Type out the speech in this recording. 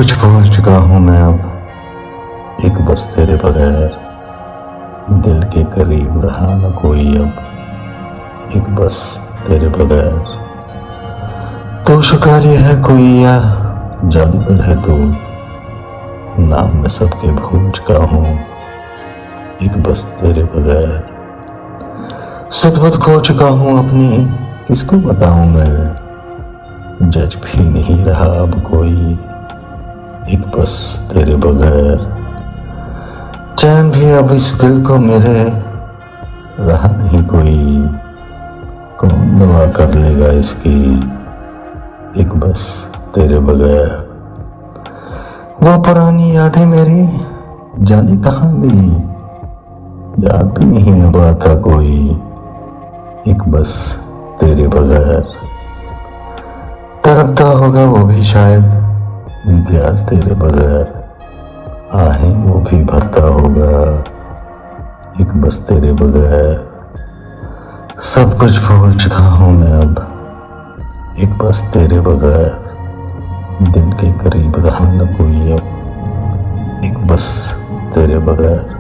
कुछ भूल चुका हूँ मैं अब, एक बस तेरे बगैर दिल के करीब रहा न कोई अब, एक बस तेरे बगैर। तो शिकारी है कोई या जादूगर है तू, नाम मैं सबके भूल चुका हूँ, एक बस तेरे बगैर। सदबद खो चुका हूँ अपनी, किसको बताऊँ मैं, जज भी नहीं रहा अब कोई, एक बस तेरे बगैर। चैन भी अब इस दिल को मेरे रहा नहीं कोई, कौन दवा कर लेगा इसकी, एक बस तेरे बगैर। वो पुरानी यादें मेरी जाने कहाँ गई, याद भी नहीं अब आता कोई, एक बस तेरे बगैर। तड़पता होगा वो भी शायद इम्तियाज तेरे बगैर, आहें वो भी भरता होगा, एक बस तेरे बगैर। सब कुछ भूल चुका हूँ मैं अब, एक बस तेरे बगैर, दिल के करीब रहा न कोई अब, एक बस तेरे बगैर।